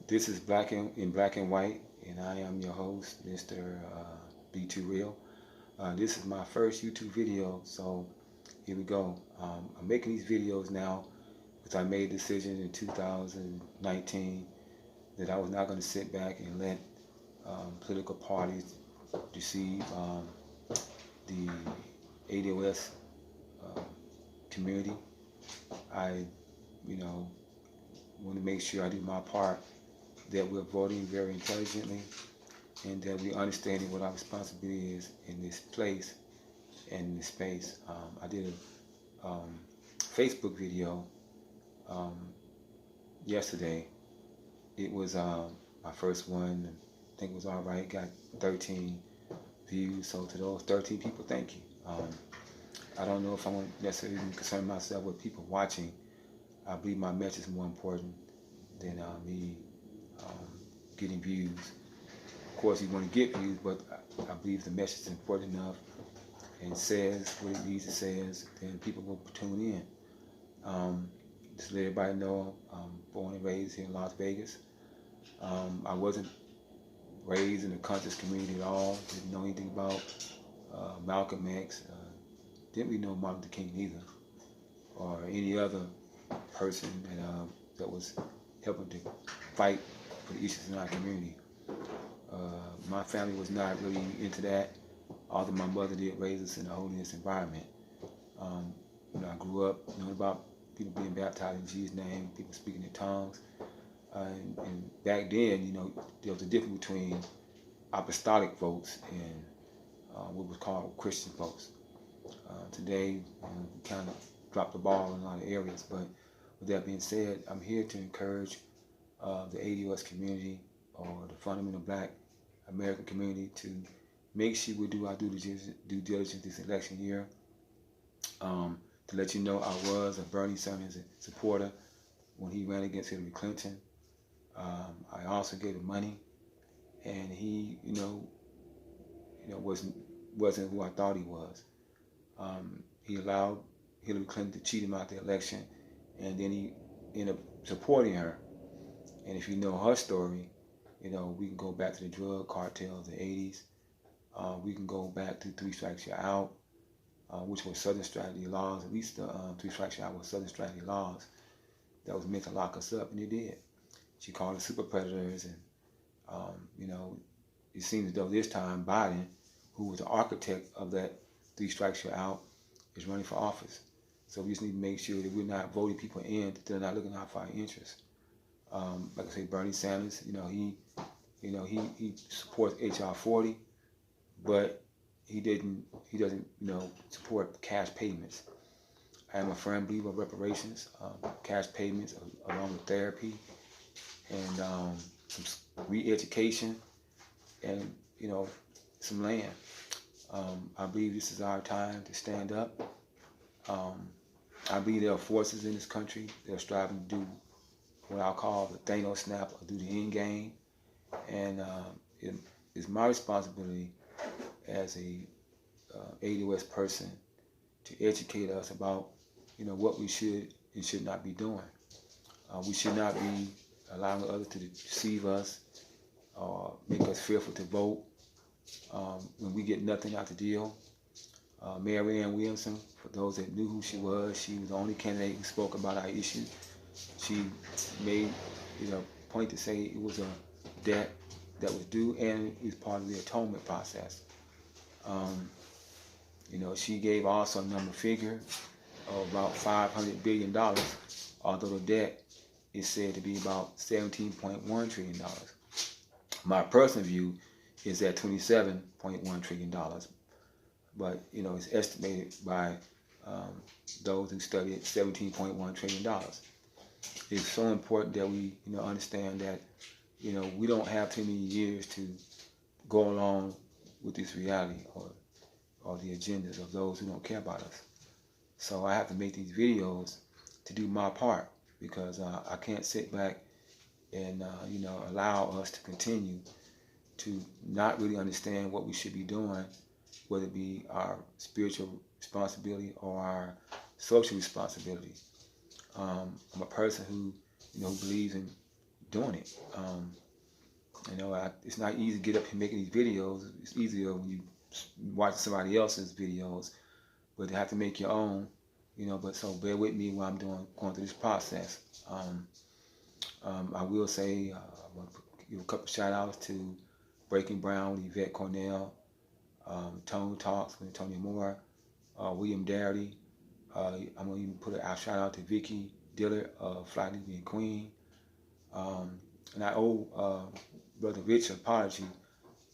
This is in black and white, and I am your host, Mr. B2 Real. This is my first YouTube video, so here we go. I'm making these videos now because I made a decision in 2019 that I was not going to sit back and let political parties deceive the ADOS community. I, want to make sure I do my part, that we're voting very intelligently, and that we're understanding what our responsibility is in this place and in this space. I did a Facebook video yesterday. It was my first one. I think it was all right. Got 13 views. So to those 13 people, thank you. I don't know if I want necessarily concern myself with people watching. I believe my message is more important than me getting views. Of course, you want to get views, but I believe the message is important enough and says what it needs to say, then people will tune in. Just let everybody know I'm born and raised here in Las Vegas. I wasn't raised in the conscious community at all. Didn't know anything about Malcolm X. Didn't really know Martin Luther King either, or any other person that was helping to fight for the issues in our community. My family was not really into that, although my mother did raise us in a holiness environment. I grew up knowing about people being baptized in Jesus' name, people speaking in tongues. And back then, there was a difference between apostolic folks and what was called Christian folks. Today, we kind of dropped the ball in a lot of areas, but with that being said, I'm here to encourage the ADOS community, or the fundamental Black American community, to make sure we do our due diligence this election year. To let you know, I was a Bernie Sanders supporter when he ran against Hillary Clinton. I also gave him money, and he, wasn't who I thought he was. He allowed Hillary Clinton to cheat him out the election, and then he ended up supporting her. And if you know her story, we can go back to the drug cartel of the 80s. We can go back to Three Strikes You're Out, which was Southern Strategy laws. At least the Three Strikes You're Out was Southern Strategy laws that was meant to lock us up, and it did. She called us super predators, and it seems as though this time Biden, who was the architect of that Three Strikes You're Out, is running for office. So we just need to make sure that we're not voting people in that they're not looking out for our interests. Like I say, Bernie Sanders, he supports HR 40, but he doesn't support cash payments. I am a firm believer of reparations, cash payments along with therapy, and some re-education, and some land. I believe this is our time to stand up. I believe there are forces in this country that are striving to do what I'll call the Thanos snap, or do the end game. And it is my responsibility as a ADOS person to educate us about what we should and should not be doing. We should not be allowing others to deceive us or make us fearful to vote when we get nothing out the deal. Marianne Williamson, for those that knew who she was the only candidate who spoke about our issue. She made a point to say it was a debt that was due, and it was part of the atonement process. She gave also a number figure of about $500 billion, although the debt is said to be about $17.1 trillion. My personal view is at $27.1 trillion, but it's estimated by those who study it, $17.1 trillion. It's so important that we understand that we don't have too many years to go along with this reality or the agendas of those who don't care about us. So I have to make these videos to do my part, because I can't sit back and allow us to continue to not really understand what we should be doing, whether it be our spiritual responsibility or our social responsibility. I'm a person who believes in doing it. It's not easy to get up and making these videos. It's easier when you watch somebody else's videos, but to have to make your own, but so bear with me while I'm going through this process. I will say, I want to give a couple shout outs to Breaking Brown with Yvette Cornell, Tone Talks with Tony Moore, William Darity. I'm going to even put a shout out to Vicky Dillard of Fly Nubian Queen. And I owe Brother Rich an apology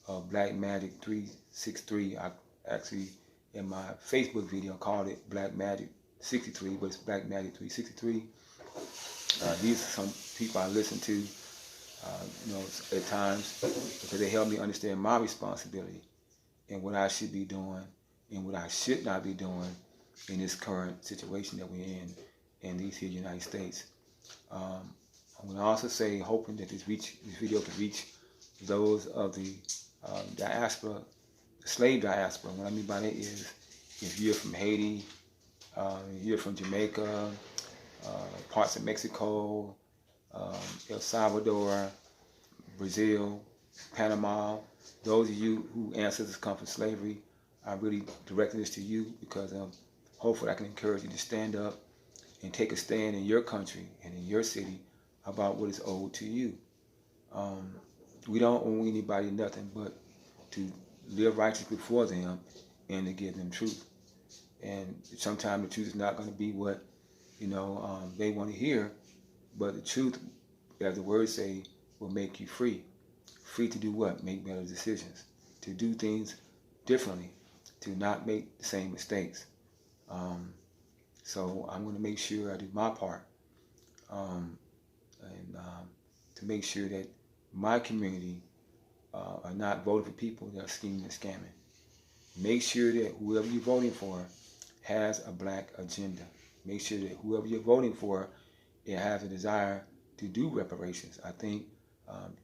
of Black Magic 363. I actually, in my Facebook video, called it Black Magic 63, but it's Black Magic 363. These are some people I listen to, at times, because they help me understand my responsibility and what I should be doing and what I should not be doing in this current situation that we're in these here United States. I'm going to also say, hoping that this video can reach those of the diaspora, the slave diaspora. What I mean by that is, if you're from Haiti, you're from Jamaica, parts of Mexico, El Salvador, Brazil, Panama, those of you whose ancestors come from slavery, I really directing this to you because hopefully I can encourage you to stand up and take a stand in your country and in your city about what is owed to you. We don't owe anybody nothing but to live righteously before them and to give them truth. And sometimes the truth is not going to be what they want to hear, but the truth, as the words say, will make you free. Free to do what? Make better decisions, to do things differently, to not make the same mistakes. So I'm going to make sure I do my part, and to make sure that my community are not voting for people that are scheming and scamming. Make sure that whoever you're voting for has a black agenda. Make sure that whoever you're voting for, it has a desire to do reparations. I think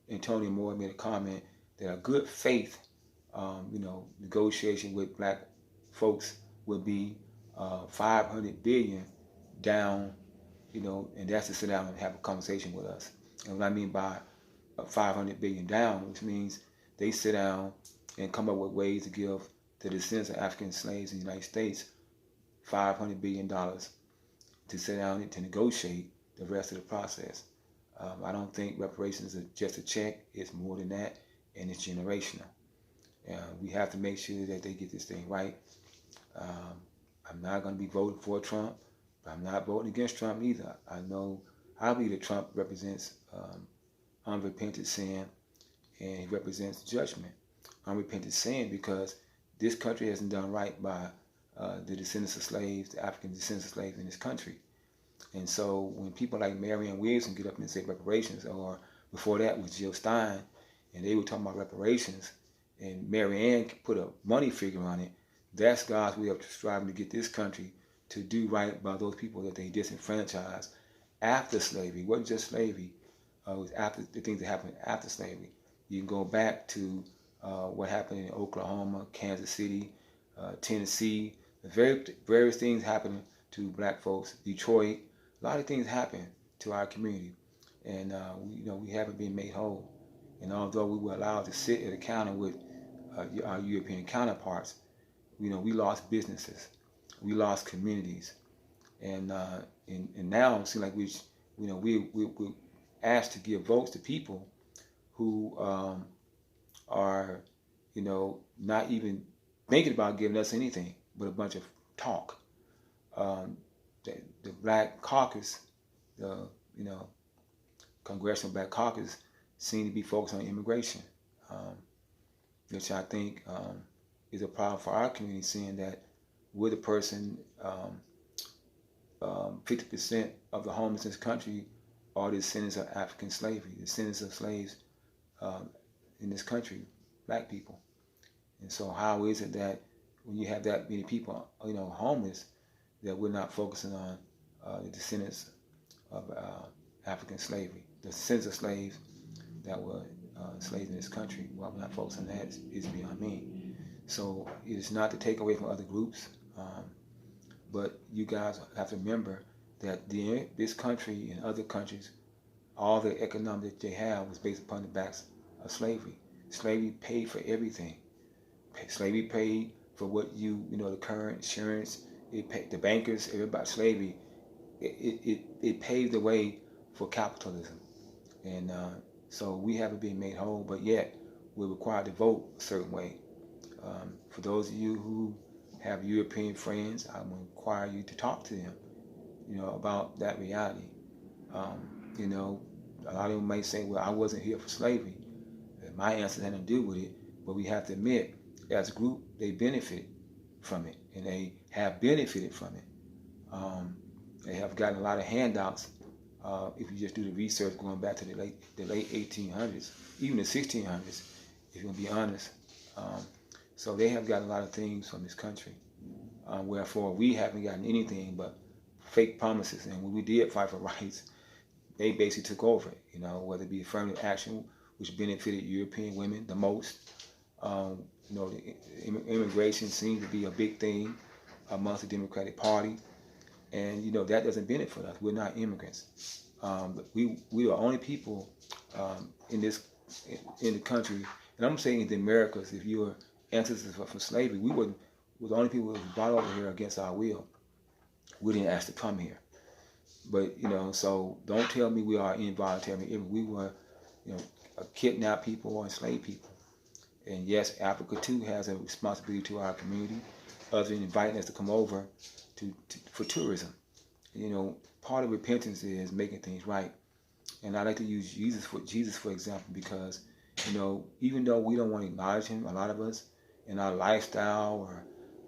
Antonio Moore made a comment that a good faith, negotiation with black folks would be $500 billion down, and that's to sit down and have a conversation with us. And what I mean by $500 billion down, which means they sit down and come up with ways to give the descendants of African slaves in the United States $500 billion to sit down and to negotiate the rest of the process. I don't think reparations are just a check. It's more than that, and it's generational. We have to make sure that they get this thing right. I'm not going to be voting for Trump, but I'm not voting against Trump either. I believe that Trump represents unrepentant sin, and he represents judgment. Unrepentant sin because this country hasn't done right by the descendants of slaves, the African descendants of slaves in this country. And so when people like Marianne Williamson get up and say reparations, or before that was Jill Stein, and they were talking about reparations, and Marianne put a money figure on it, that's God's way of striving to get this country to do right by those people that they disenfranchised after slavery. It wasn't just slavery. It was after the things that happened after slavery. You can go back to what happened in Oklahoma, Kansas City, Tennessee. Various things happened to black folks. Detroit. A lot of things happened to our community, and we haven't been made whole. And although we were allowed to sit at a counter with our European counterparts, we lost businesses, we lost communities, and now it seems like we're asked to give votes to people who are not even thinking about giving us anything but a bunch of talk. The Black Caucus, the Congressional Black Caucus, seem to be focused on immigration, which I think is a problem for our community, seeing that we're the person, 50% of the homeless in this country are the descendants of African slavery, the descendants of slaves in this country, black people. And so how is it that when you have that many people, homeless, that we're not focusing on the descendants of African slavery, the descendants of slaves that were slaves in this country? Why we're not focusing on that is beyond me. So it is not to take away from other groups, but you guys have to remember that this country and other countries all the economic that they have was based upon the backs of slavery. Slavery paid for everything. Slavery paid for what the current insurance, it paid the bankers, everybody. Slavery, it paved the way for capitalism. And so we haven't been made whole, but yet we're required to vote a certain way. For those of you who have European friends, I will require you to talk to them, about that reality. A lot of them may say, well, I wasn't here for slavery. My answer had to do with it, but we have to admit, as a group, they benefit from it, and they have benefited from it. They have gotten a lot of handouts. If you just do the research going back to the late 1800s, even the 1600s, if you're going to be honest. So they have gotten a lot of things from this country. Wherefore, we haven't gotten anything but fake promises. And when we did fight for rights, they basically took over it, whether it be affirmative action, which benefited European women the most. Immigration seems to be a big thing amongst the Democratic Party. And, that doesn't benefit us. We're not immigrants. But we are only people in the country. And I'm saying in the Americas, if you were ancestors for slavery, we were the only people who were brought over here against our will. We didn't ask to come here. But, so don't tell me we are involuntary. We were, kidnapped people or enslaved people. And yes, Africa too has a responsibility to our community, other than inviting us to come over for tourism. Part of repentance is making things right. And I like to use Jesus for example, because, even though we don't want to acknowledge him, a lot of us, in our lifestyle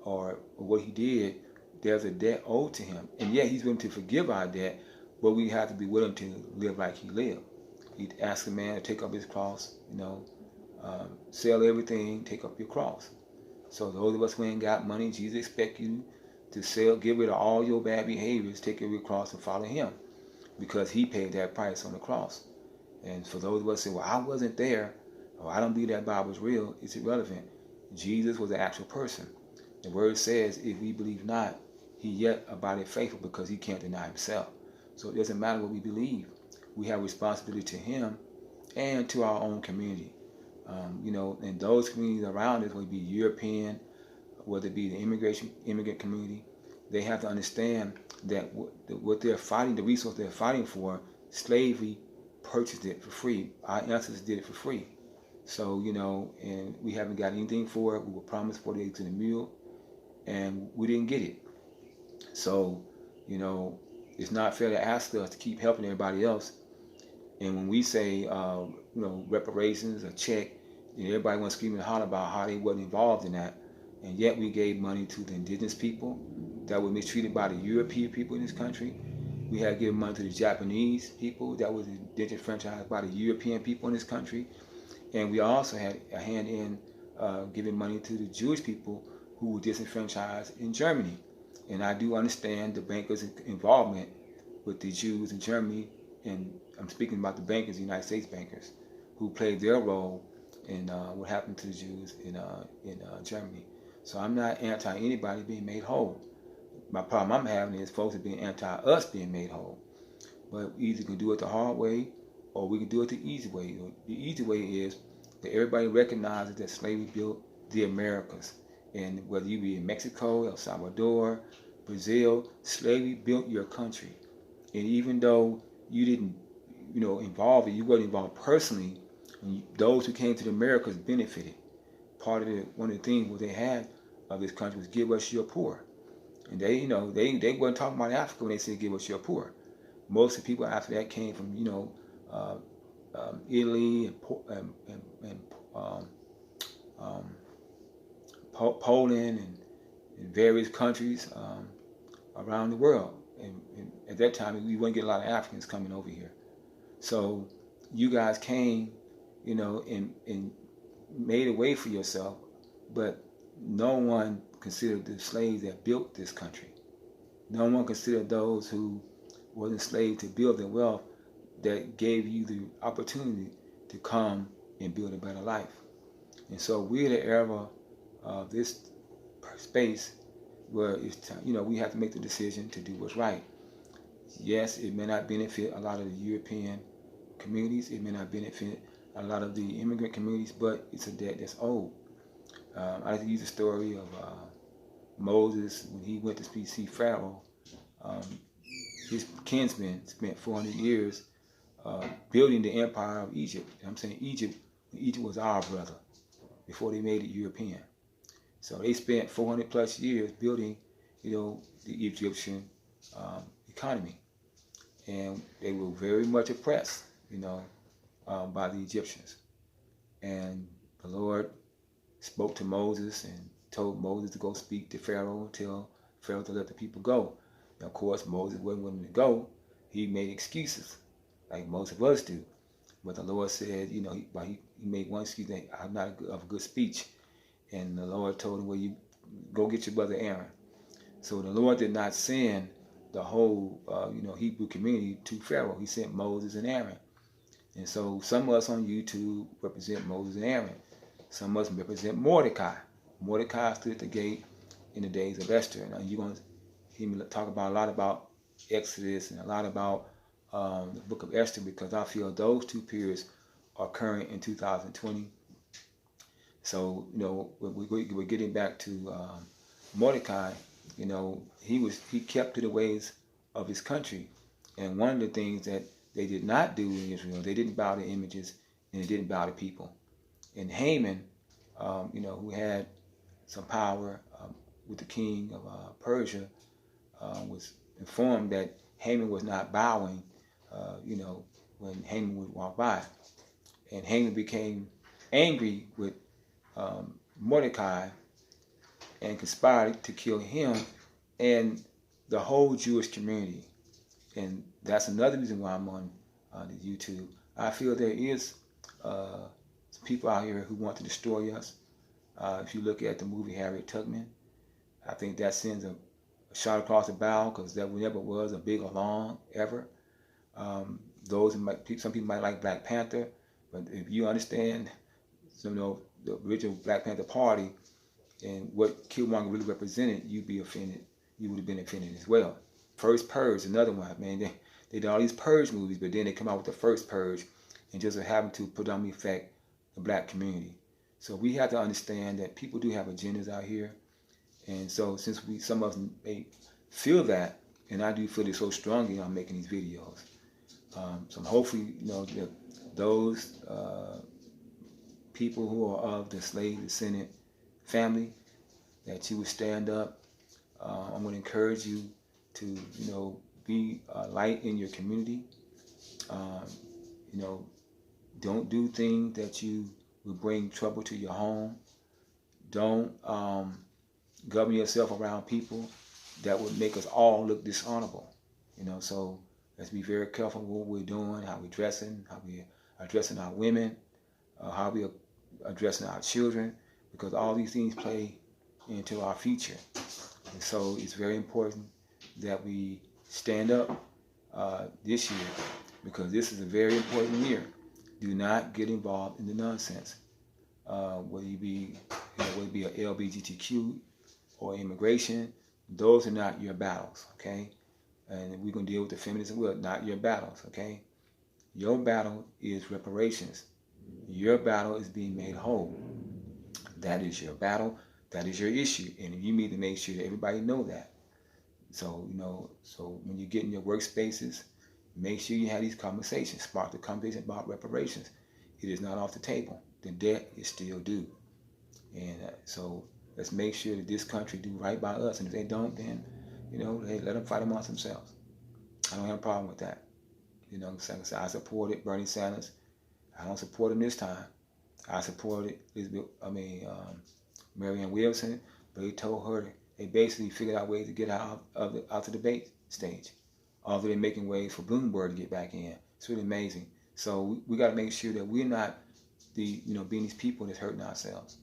or what he did, there's a debt owed to him. And yet he's willing to forgive our debt, but we have to be willing to live like he lived. He asked a man to take up his cross, sell everything, take up your cross. So those of us who ain't got money, Jesus expects you to get rid of all your bad behaviors, take up your cross and follow him, because he paid that price on the cross. And for those of us who say, well, I wasn't there, or I don't believe that Bible is real, it's irrelevant. Jesus was an actual person. The word says, if we believe not, he yet abideth faithful, because he can't deny himself. So it doesn't matter what we believe. We have responsibility to him and to our own community. And those communities around us, whether it be European, whether it be the immigrant community, they have to understand that what they're fighting, the resource they're fighting for, slavery purchased it for free. Our ancestors did it for free. So, and we haven't got anything for it. We were promised 40 acres and a mule, and we didn't get it. So, it's not fair to ask us to keep helping everybody else. And when we say, reparations, a check, everybody wants to scream and holler about how they wasn't involved in that. And yet we gave money to the indigenous people that were mistreated by the European people in this country. We had given money to the Japanese people that was disenfranchised by the European people in this country. And we also had a hand in giving money to the Jewish people who were disenfranchised in Germany. And I do understand the bankers' involvement with the Jews in Germany, and I'm speaking about the bankers, the United States bankers, who played their role in what happened to the Jews in Germany. So I'm not anti anybody being made whole. My problem I'm having is folks are being anti us being made whole. But we either can do it the hard way, or we can do it the easy way. The easy way is that everybody recognizes that slavery built the Americas. And whether you be in Mexico, El Salvador, Brazil, slavery built your country. And even though you didn't, involve it, you weren't involved personally, those who came to the Americas benefited. One of the things what they had of this country was give us your poor. And they weren't talking about Africa when they said give us your poor. Most of the people after that came from, Italy and Poland and various countries around the world. And at that time, we wouldn't get a lot of Africans coming over here. So you guys came, and made a way for yourself, but no one considered the slaves that built this country. No one considered those who were enslaved to build their wealth that gave you the opportunity to come and build a better life. And so we're in the era of this space where it's time, we have to make the decision to do what's right. Yes, it may not benefit a lot of the European communities. It may not benefit a lot of the immigrant communities, but it's a debt that's owed. I like to use the story of Moses when he went to see Pharaoh. Um, his kinsmen spent 400 years building the empire of Egypt. I'm saying Egypt was our brother before they made it European. So they spent 400 plus years building, the Egyptian economy, and they were very much oppressed, by the Egyptians. And the Lord spoke to Moses and told Moses to go speak to Pharaoh and tell Pharaoh to let the people go. And of course, Moses wasn't willing to go. He made excuses, like most of us do. But the Lord said, he made one excuse that I'm not of a good speech. And the Lord told him, well, you go get your brother Aaron. So the Lord did not send the whole, Hebrew community to Pharaoh. He sent Moses and Aaron. And so some of us on YouTube represent Moses and Aaron. Some of us represent Mordecai. Mordecai stood at the gate in the days of Esther. Now you're going to hear me talk about a lot about Exodus and a lot about the book of Esther, because I feel those two periods are current in 2020. So, we're getting back to Mordecai. He kept to the ways of his country. And one of the things that they did not do in Israel, they didn't bow to images and they didn't bow to people. And Haman, who had some power with the king of Persia, was informed that Haman was not bowing, when Haman would walk by. And Haman became angry with Mordecai and conspired to kill him and the whole Jewish community. And that's another reason why I'm on the YouTube. I feel there is some people out here who want to destroy us. If you look at the movie Harriet Tubman, I think that sends a shot across the bow, because there never was a big alarm ever. Some people might like Black Panther, but if you understand, the original Black Panther Party and what Killmonger really represented, you'd be offended. You would have been offended as well. First Purge, another one, man. They did all these Purge movies, but then they come out with the first Purge and just happen to predominantly affect the black community. So we have to understand that people do have agendas out here. And so since some of us may feel that, and I do feel it so strongly, I'm making these videos. So hopefully, those people who are of the slave descendant family, that you would stand up. I'm going to encourage you to, be a light in your community. Don't do things that you will bring trouble to your home. Don't govern yourself around people that would make us all look dishonorable. So let's be very careful what we're doing, how we're dressing, how we're addressing our women, how we're addressing our children, because all these things play into our future. And so it's very important that we stand up this year, because this is a very important year. Do not get involved in the nonsense. Whether it be a LGBTQ or immigration, those are not your battles, okay? And we're going to deal with the feminism, not your battles, okay? Your battle is reparations. Your battle is being made whole. That is your battle. That is your issue. And you need to make sure that everybody know that. So, so when you get in your workspaces, make sure you have these conversations. Spark the conversation about reparations. It is not off the table. The debt is still due. And so let's make sure that this country do right by us. And if they don't, then, hey, let them fight amongst themselves. I don't have a problem with that. I supported Bernie Sanders. I don't support him this time. I supported Marianne Williamson, but he told her they basically figured out ways to get out the debate stage. Although they're making ways for Bloomberg to get back in. It's really amazing. So we got to make sure that we're not being these people that's hurting ourselves.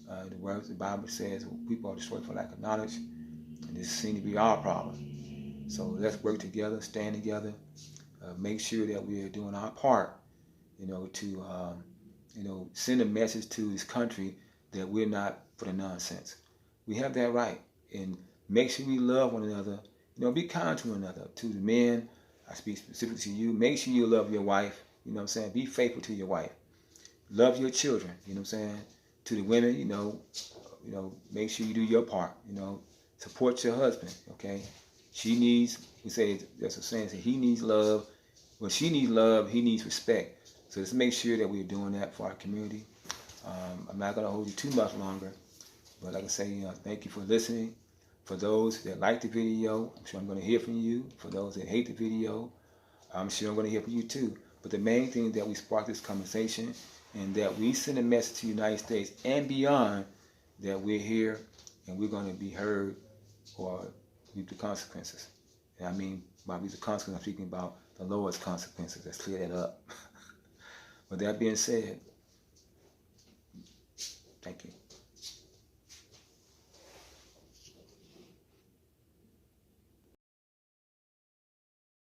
The Bible says people are destroyed for lack of knowledge, and this seems to be our problem. So let's work together, stand together, make sure that we are doing our part, to send a message to this country that we're not for the nonsense. We have that right, and make sure we love one another. Be kind to one another. To the men, I speak specifically to you. Make sure you love your wife. You know what I'm saying? Be faithful to your wife. Love your children. You know what I'm saying? To the women, make sure you do your part. Support your husband. Okay? She needs, we say, that's what I'm saying, he needs love. Well, she needs love, he needs respect. So let's make sure that we're doing that for our community. I'm not going to hold you too much longer. But like I say, thank you for listening. For those that like the video, I'm sure I'm going to hear from you. For those that hate the video, I'm sure I'm going to hear from you too. But the main thing is that we spark this conversation and that we send a message to the United States and beyond that we're here and we're going to be heard or reap the consequences. And I mean, by reap the consequences, I'm speaking about the Lord's consequences. Let's clear that up. With that being said, thank you.